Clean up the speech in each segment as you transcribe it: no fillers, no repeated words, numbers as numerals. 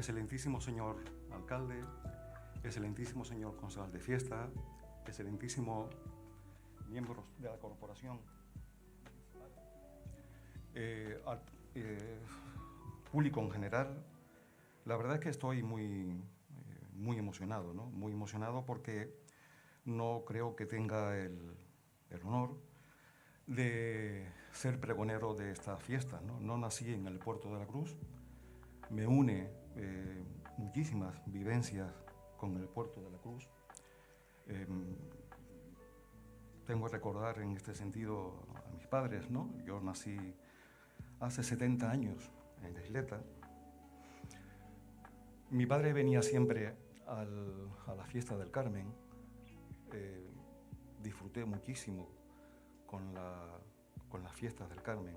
Excelentísimo señor alcalde, excelentísimo señor concejal de fiesta, excelentísimo miembros de la corporación, al público en general, la verdad es que estoy muy emocionado, ¿no? Muy emocionado porque no creo que tenga el honor de ser pregonero de esta fiesta, ¿no? No nací en el Puerto de la Cruz, me une muchísimas vivencias con el Puerto de la Cruz. Tengo que recordar en este sentido a mis padres, ¿no? Yo nací hace 70 años en la Isleta. Mi padre venía siempre a la fiesta del Carmen. Disfruté muchísimo con las fiestas del Carmen.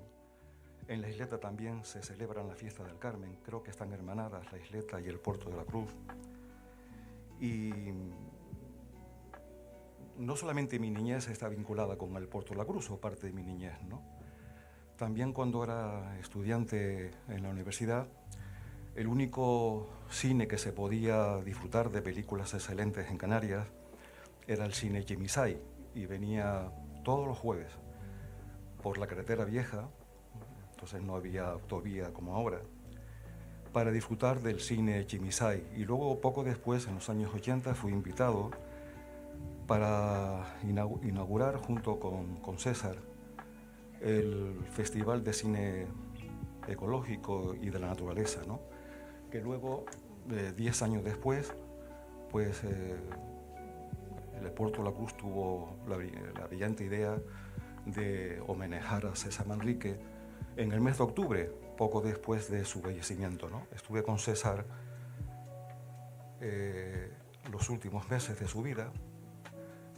En la Isleta también se celebran las fiestas del Carmen. Creo que están hermanadas la Isleta y el Puerto de la Cruz. Y no solamente mi niñez está vinculada con el Puerto de la Cruz, o parte de mi niñez, ¿no? También cuando era estudiante en la universidad, el único cine que se podía disfrutar de películas excelentes en Canarias era el cine Chimisay, y venía todos los jueves por la carretera vieja, entonces no había autovía como ahora, para disfrutar del cine Chimisay. Y luego, poco después, en los años 80, fui invitado para inaugurar junto con César el Festival de Cine Ecológico y de la Naturaleza, ¿no? Que luego, 10 años después, pues el Puerto de la Cruz tuvo la brillante idea de homenajear a César Manrique en el mes de octubre, poco después de su fallecimiento, ¿no? Estuve con César los últimos meses de su vida.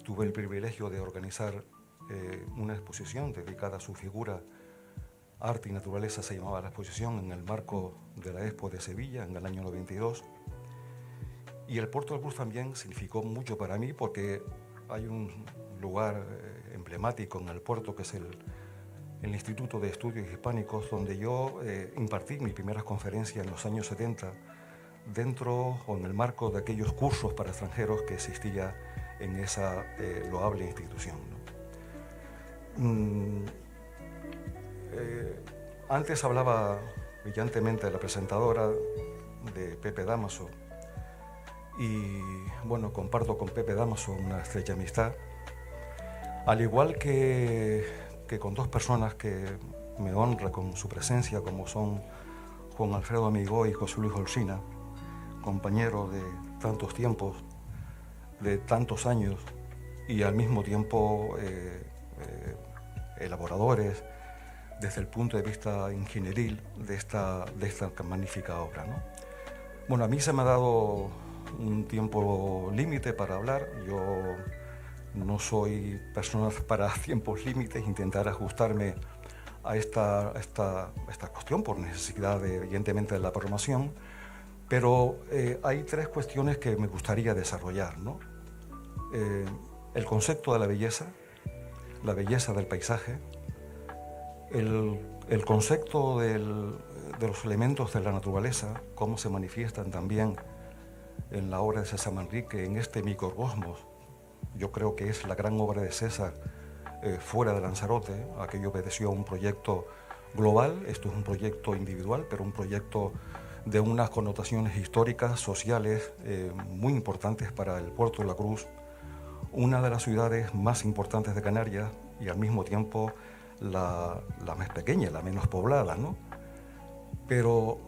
Tuve el privilegio de organizar una exposición dedicada a su figura. Arte y Naturaleza se llamaba la exposición, en el marco de la Expo de Sevilla en el año 92. Y el Puerto de la Cruz también significó mucho para mí, porque hay un lugar emblemático en el puerto que es el Instituto de Estudios Hispánicos, donde yo impartí mis primeras conferencias en los años 70 dentro o en el marco de aquellos cursos para extranjeros que existía en esa loable institución, ¿no? Antes hablaba brillantemente la presentadora de Pepe Dámaso, y bueno, comparto con Pepe Dámaso una estrecha amistad, al igual que con dos personas que me honra con su presencia, como son Juan Alfredo Amigó y José Luis Olsina, compañeros de tantos tiempos, de tantos años, y al mismo tiempo elaboradores desde el punto de vista ingenieril de esta magnífica obra, ¿no? Bueno, a mí se me ha dado un tiempo límite para hablar. Yo no soy persona para tiempos límites, intentar ajustarme a esta cuestión por necesidad, evidentemente, de la programación, pero hay tres cuestiones que me gustaría desarrollar, ¿no? El concepto de la belleza del paisaje, el concepto de los elementos de la naturaleza, cómo se manifiestan también en la obra de César Manrique, en este microcosmos. Yo creo que es la gran obra de César fuera de Lanzarote. Aquello obedeció a un proyecto global, esto es un proyecto individual, pero un proyecto de unas connotaciones históricas, sociales, muy importantes para el Puerto de la Cruz, una de las ciudades más importantes de Canarias y al mismo tiempo la más pequeña, la menos poblada, ¿no? Pero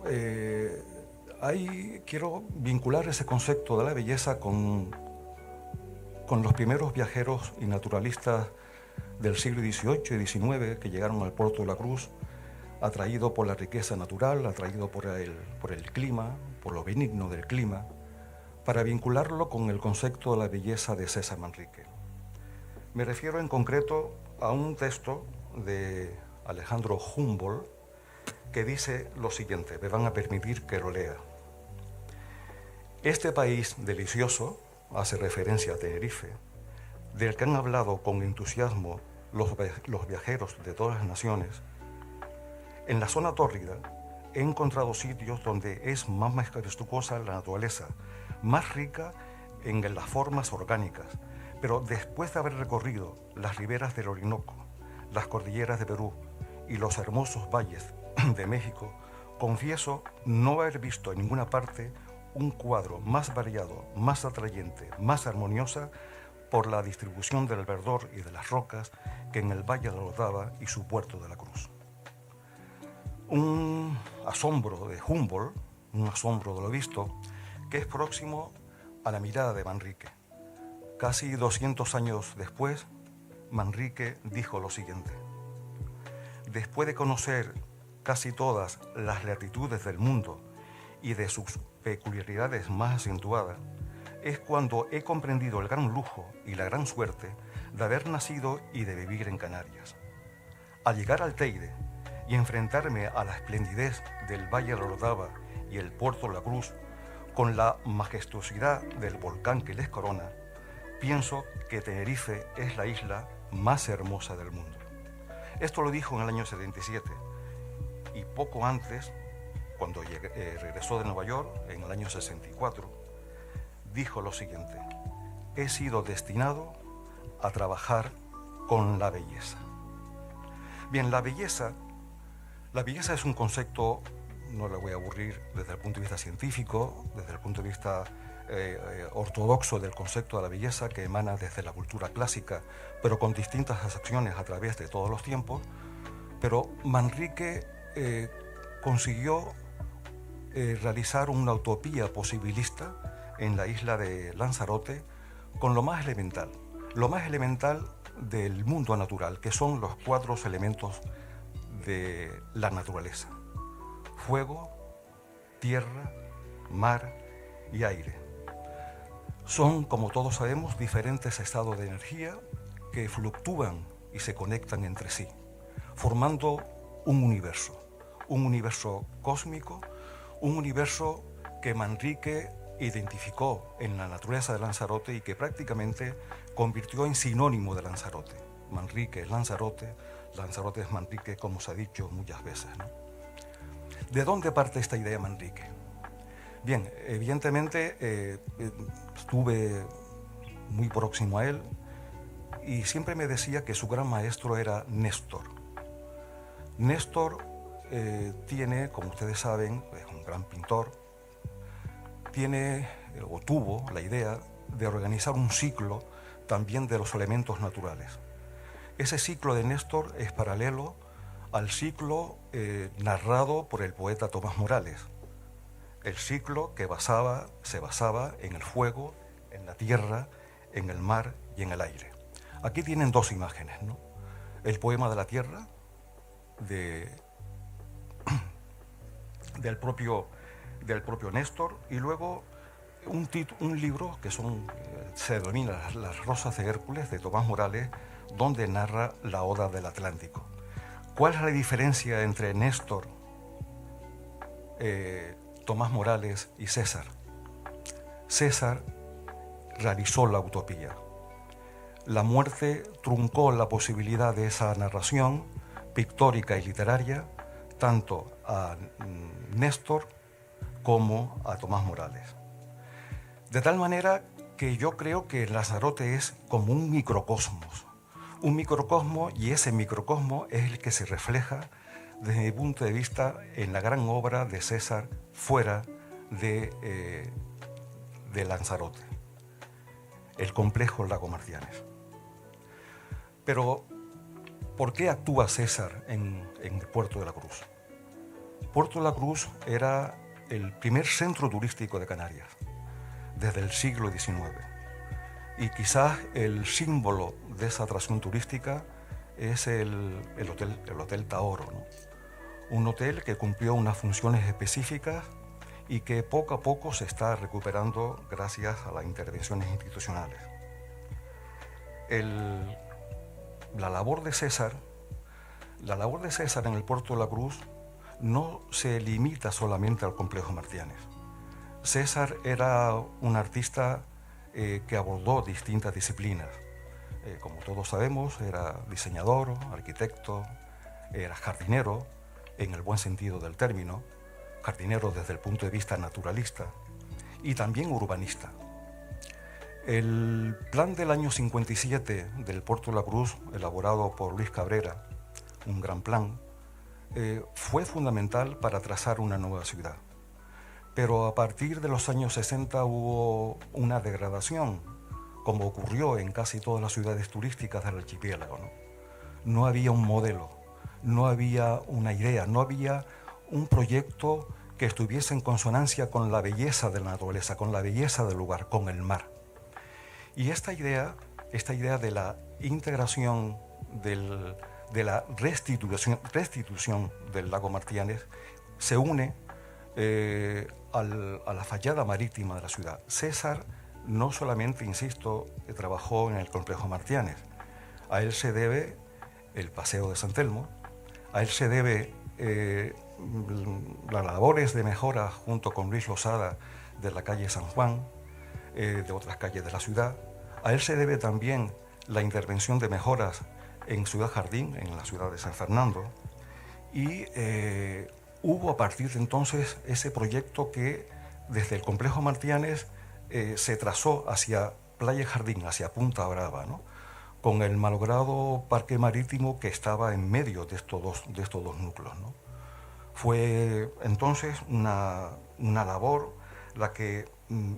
quiero vincular ese concepto de la belleza con los primeros viajeros y naturalistas del siglo XVIII y XIX que llegaron al Puerto de la Cruz, atraído por la riqueza natural, atraído por el clima, por lo benigno del clima, para vincularlo con el concepto de la belleza de César Manrique. Me refiero en concreto a un texto de Alejandro Humboldt que dice lo siguiente, me van a permitir que lo lea. Este país delicioso, hace referencia a Tenerife, del que han hablado con entusiasmo los viajeros de todas las naciones, en la zona tórrida he encontrado sitios donde es más majestuosa la naturaleza, más rica en las formas orgánicas. Pero después de haber recorrido las riberas del Orinoco, las cordilleras de Perú y los hermosos valles de México, confieso no haber visto en ninguna parte un cuadro más variado, más atrayente, más armoniosa por la distribución del verdor y de las rocas que en el Valle de la Orotava y su puerto de la Cruz. Un asombro de Humboldt, un asombro de lo visto, que es próximo a la mirada de Manrique. Casi 200 años después, Manrique dijo lo siguiente: después de conocer casi todas las latitudes del mundo y de sus peculiaridades más acentuadas, es cuando he comprendido el gran lujo y la gran suerte de haber nacido y de vivir en Canarias. Al llegar al Teide y enfrentarme a la esplendidez del Valle de la Orotava y el puerto de la Cruz, con la majestuosidad del volcán que les corona, pienso que Tenerife es la isla más hermosa del mundo. Esto lo dijo en el año 77 y poco antes, cuando regresó de Nueva York, en el año 64, dijo lo siguiente: he sido destinado a trabajar con la belleza. Bien, la belleza es un concepto, no le voy a aburrir desde el punto de vista científico, desde el punto de vista ortodoxo del concepto de la belleza, que emana desde la cultura clásica, pero con distintas acepciones a través de todos los tiempos. Pero Manrique consiguió realizar una utopía posibilista en la isla de Lanzarote con lo más elemental del mundo natural, que son los 4 elementos de la naturaleza: fuego, tierra, mar y aire. Son, como todos sabemos, diferentes estados de energía que fluctúan y se conectan entre sí, formando un universo cósmico, un universo que Manrique identificó en la naturaleza de Lanzarote y que prácticamente convirtió en sinónimo de Lanzarote. Manrique es Lanzarote, Lanzarote es Manrique, como se ha dicho muchas veces, ¿no? ¿De dónde parte esta idea de Manrique? Bien, evidentemente estuve muy próximo a él y siempre me decía que su gran maestro era Néstor. Néstor tiene, como ustedes saben, es un gran pintor, tuvo la idea de organizar un ciclo también de los elementos naturales. Ese ciclo de Néstor es paralelo al ciclo narrado por el poeta Tomás Morales, el ciclo que se basaba en el fuego, en la tierra, en el mar y en el aire. Aquí tienen 2 imágenes, ¿no? El poema de la tierra del propio Néstor, y luego un libro que se denomina Las Rosas de Hércules, de Tomás Morales, donde narra la Oda del Atlántico. ¿Cuál es la diferencia entre Néstor, Tomás Morales y César? César realizó la utopía. La muerte truncó la posibilidad de esa narración pictórica y literaria tanto a Néstor como a Tomás Morales. De tal manera que yo creo que Lanzarote es como un microcosmos, y ese microcosmos es el que se refleja desde mi punto de vista en la gran obra de César fuera de Lanzarote, el complejo Lago Martianes. Pero, ¿por qué actúa César en el Puerto de la Cruz? Puerto de la Cruz era el primer centro turístico de Canarias desde el siglo XIX, y quizás el símbolo de esa atracción turística es el Hotel Taoro, ¿no? Un hotel que cumplió unas funciones específicas y que poco a poco se está recuperando gracias a las intervenciones institucionales. La labor de César en el Puerto de la Cruz no se limita solamente al complejo Martianes. César era un artista que abordó distintas disciplinas. Como todos sabemos, era diseñador, arquitecto, era jardinero, en el buen sentido del término, jardinero desde el punto de vista naturalista y también urbanista. El plan del año 57 del Puerto de la Cruz, elaborado por Luis Cabrera, un gran plan, fue fundamental para trazar una nueva ciudad. Pero a partir de los años 60 hubo una degradación, como ocurrió en casi todas las ciudades turísticas del archipiélago, ¿no? No había un modelo, no había una idea, no había un proyecto que estuviese en consonancia con la belleza de la naturaleza, con la belleza del lugar, con el mar. Y esta idea de la integración, de la restitución del lago Martianes, se une a la fachada marítima de la ciudad. César no solamente, insisto, trabajó en el complejo Martianes. A él se debe el Paseo de San Telmo, a él se debe las labores de mejora junto con Luis Losada de la calle San Juan, de otras calles de la ciudad. A él se debe también la intervención de mejoras en Ciudad Jardín, en la ciudad de San Fernando, y hubo a partir de entonces ese proyecto que desde el complejo Martianes se trazó hacia Playa Jardín, hacia Punta Brava, ¿no? Con el malogrado parque marítimo que estaba en medio de estos dos núcleos, ¿no? Fue entonces una labor la que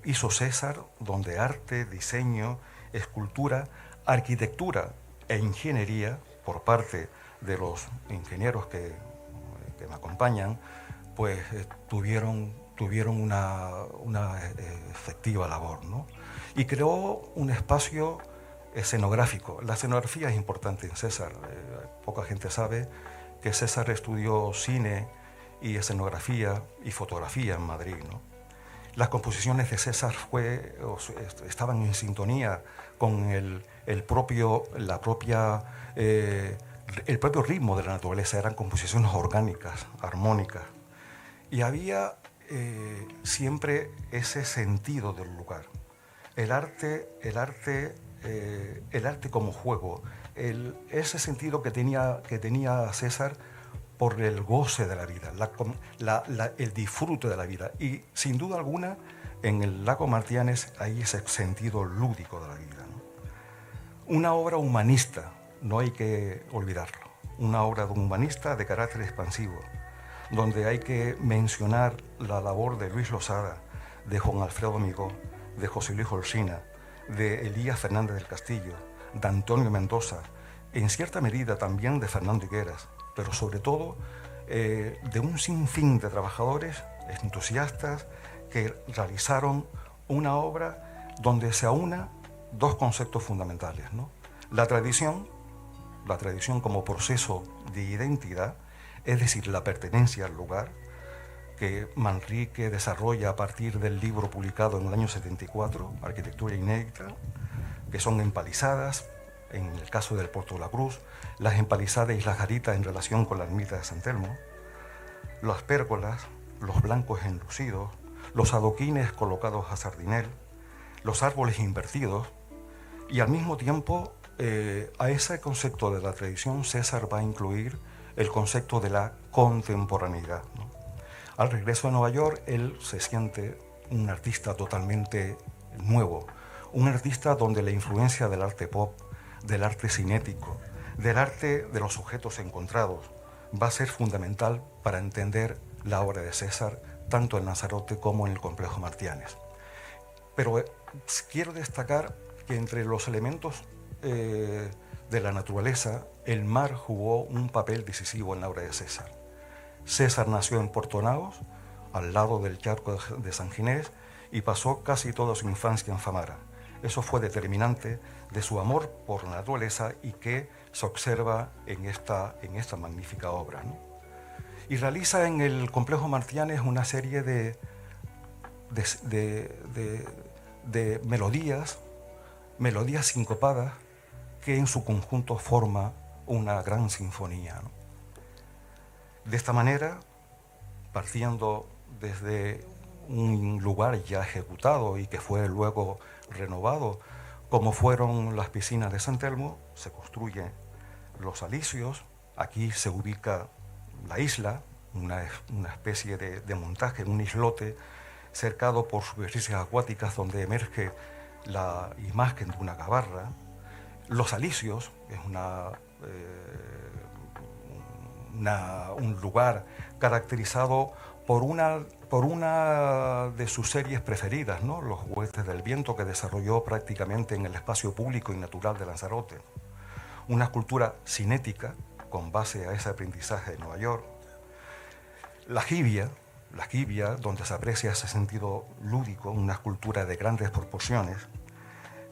hizo César, donde arte, diseño, escultura, arquitectura e ingeniería, por parte de los ingenieros que me acompañan, pues tuvieron una efectiva labor, ¿no? Y creó un espacio escenográfico. La escenografía es importante en César. Poca gente sabe que César estudió cine y escenografía y fotografía en Madrid, ¿no? Las composiciones de César estaban en sintonía con el propio ritmo de la naturaleza. Eran composiciones orgánicas, armónicas. Y había siempre ese sentido del lugar. El arte como juego, ese sentido que tenía César por el goce de la vida, el disfrute de la vida. Y sin duda alguna, en el lago Martianes hay ese sentido lúdico de la vida, ¿no? Una obra humanista, no hay que olvidarlo, una obra de un humanista de carácter expansivo, donde hay que mencionar la labor de Luis Losada, de Juan Alfredo Amigó, de José Luis Olsina, de Elías Fernández del Castillo, de Antonio Mendoza, en cierta medida también de Fernando Higueras, pero sobre todo de un sinfín de trabajadores entusiastas que realizaron una obra donde se aúna dos conceptos fundamentales, ¿no? La tradición como proceso de identidad, es decir, la pertenencia al lugar, que Manrique desarrolla a partir del libro publicado en el año 74, Arquitectura Inédita, que son empalizadas, en el caso del Puerto de la Cruz, las empalizadas y las garitas en relación con la ermita de San Telmo, las pérgolas, los blancos enlucidos, los adoquines colocados a sardinel, los árboles invertidos, y al mismo tiempo a ese concepto de la tradición César va a incluir el concepto de la contemporaneidad, ¿no? Al regreso a Nueva York, él se siente un artista totalmente nuevo, un artista donde la influencia del arte pop, del arte cinético, del arte de los objetos encontrados, va a ser fundamental para entender la obra de César, tanto en Lanzarote como en el complejo Martianes. Pero quiero destacar que entre los elementos de la naturaleza, el mar jugó un papel decisivo en la obra de César. César nació en Puerto Naos, al lado del charco de San Ginés, y pasó casi toda su infancia en Famara. Eso fue determinante de su amor por la naturaleza y que se observa en esta magnífica obra, ¿no? Y realiza en el complejo Martianes una serie de melodías sincopadas que en su conjunto forma una gran sinfonía, ¿no? De esta manera, partiendo desde un lugar ya ejecutado y que fue luego renovado, como fueron las piscinas de San Telmo, se construyen los alicios. Aquí se ubica la isla, una especie de montaje, un islote cercado por superficies acuáticas donde emerge la imagen de una gabarra. Los Alisios es un lugar caracterizado por una de sus series preferidas, ¿no? Los Juguetes del Viento, que desarrolló prácticamente en el espacio público y natural de Lanzarote. Una escultura cinética con base a ese aprendizaje de Nueva York. La Jibia, donde se aprecia ese sentido lúdico, una escultura de grandes proporciones,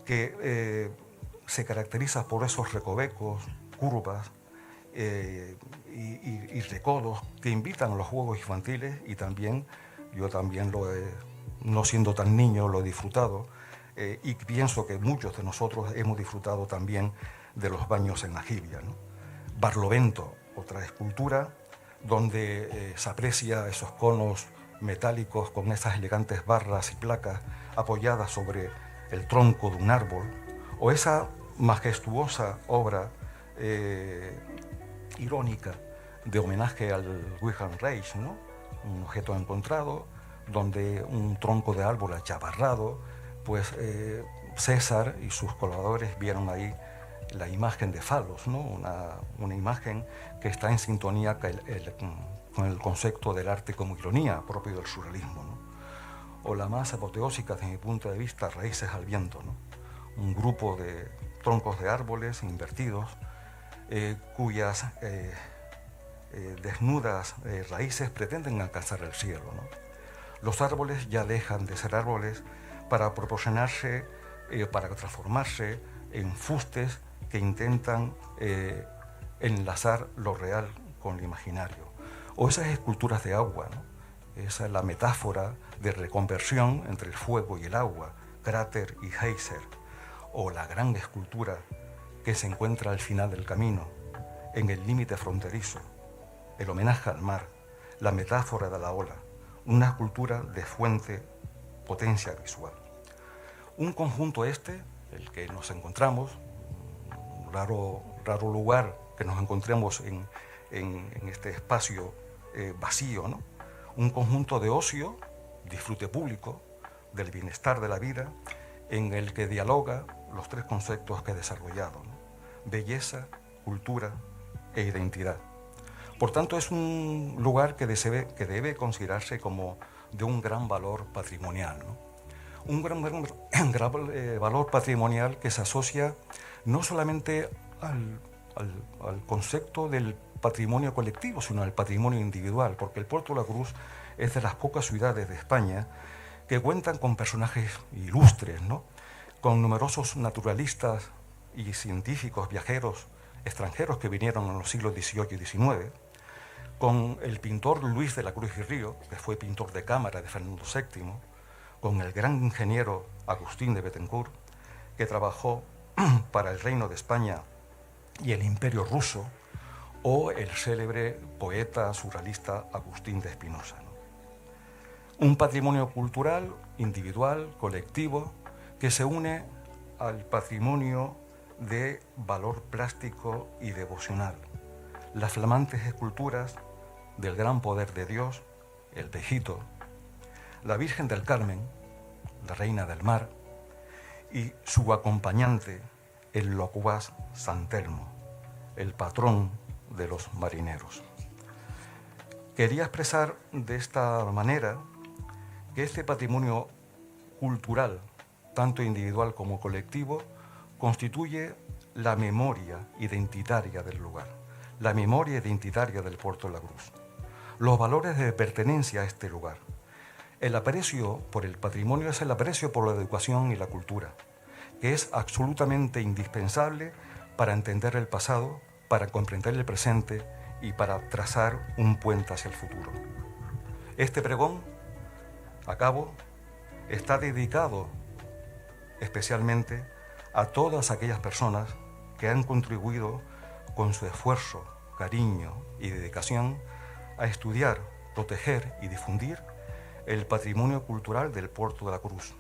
que se caracteriza por esos recovecos, curvas y recodos que invitan a los juegos infantiles, y también, yo también no siendo tan niño, lo he disfrutado, y pienso que muchos de nosotros hemos disfrutado también de los baños en la Jibia, ¿no? Barlovento, otra escultura donde se aprecia esos conos metálicos con esas elegantes barras y placas apoyadas sobre el tronco de un árbol, o esa majestuosa obra irónica de homenaje al Wilhelm Reich, ¿no? Un objeto encontrado donde un tronco de árbol achaparrado, pues César y sus colaboradores vieron ahí la imagen de Falos, ¿no? Una imagen que está en sintonía con el concepto del arte como ironía propio del surrealismo, ¿no? O la más apoteósica desde mi punto de vista, Raíces al Viento, ¿no? Un grupo de troncos de árboles invertidos cuyas desnudas raíces pretenden alcanzar el cielo, ¿no? Los árboles ya dejan de ser árboles para proporcionarse, para transformarse en fustes que intentan enlazar lo real con lo imaginario. O esas esculturas de agua, ¿no? Esa es la metáfora de reconversión entre el fuego y el agua, Cráter y Heiser. O la gran escultura que se encuentra al final del camino, en el límite fronterizo, el homenaje al mar, la metáfora de la ola, una escultura de fuente potencia visual. Un conjunto el que nos encontramos, un raro lugar que nos encontremos en este espacio vacío, ¿no? Un conjunto de ocio, disfrute público, del bienestar de la vida, en el que dialoga los tres conceptos que he desarrollado, ¿no? Belleza, cultura e identidad. Por tanto, es un lugar que debe considerarse como de un gran valor patrimonial, ¿no? Un gran valor patrimonial que se asocia no solamente al concepto del patrimonio colectivo, sino al patrimonio individual, porque el Puerto de la Cruz es de las pocas ciudades de España que cuentan con personajes ilustres, ¿no? Con numerosos naturalistas y científicos, viajeros extranjeros que vinieron en los siglos XVIII y XIX, con el pintor Luis de la Cruz y Río, que fue pintor de cámara de Fernando VII, con el gran ingeniero Agustín de Bettencourt, que trabajó para el Reino de España y el Imperio Ruso, o el célebre poeta surrealista Agustín de Espinosa, ¿no? Un patrimonio cultural, individual, colectivo, que se une al patrimonio de valor plástico y devocional. Las flamantes esculturas del gran poder de Dios, el Vejito, la Virgen del Carmen, la Reina del Mar, y su acompañante, el locuaz San Telmo, el patrón de los marineros. Quería expresar de esta manera que este patrimonio cultural, tanto individual como colectivo, constituye la memoria identitaria del lugar, la memoria identitaria del Puerto de la Cruz, los valores de pertenencia a este lugar. El aprecio por el patrimonio es el aprecio por la educación y la cultura, que es absolutamente indispensable para entender el pasado, para comprender el presente y para trazar un puente hacia el futuro. Este pregón, está dedicado especialmente a todas aquellas personas que han contribuido con su esfuerzo, cariño y dedicación a estudiar, proteger y difundir el patrimonio cultural del Puerto de la Cruz,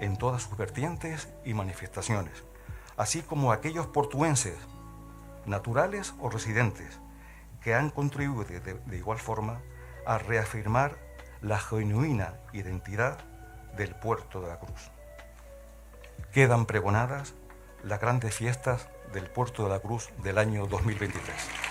en todas sus vertientes y manifestaciones, así como a aquellos portuenses, naturales o residentes, que han contribuido de igual forma a reafirmar la genuina identidad del Puerto de la Cruz. Quedan pregonadas las grandes fiestas del Puerto de la Cruz del año 2023.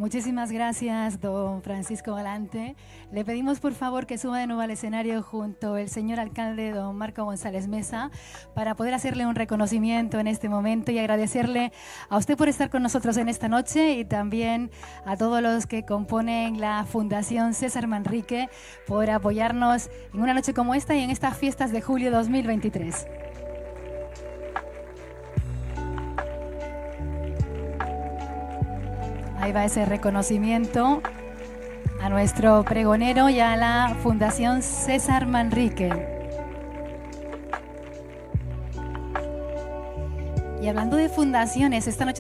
Muchísimas gracias, don Francisco Galante. Le pedimos por favor que suba de nuevo al escenario junto al señor alcalde, don Marco González Mesa, para poder hacerle un reconocimiento en este momento y agradecerle a usted por estar con nosotros en esta noche y también a todos los que componen la Fundación César Manrique por apoyarnos en una noche como esta y en estas fiestas de julio 2023. Ahí va ese reconocimiento a nuestro pregonero y a la Fundación César Manrique. Y hablando de fundaciones, esta noche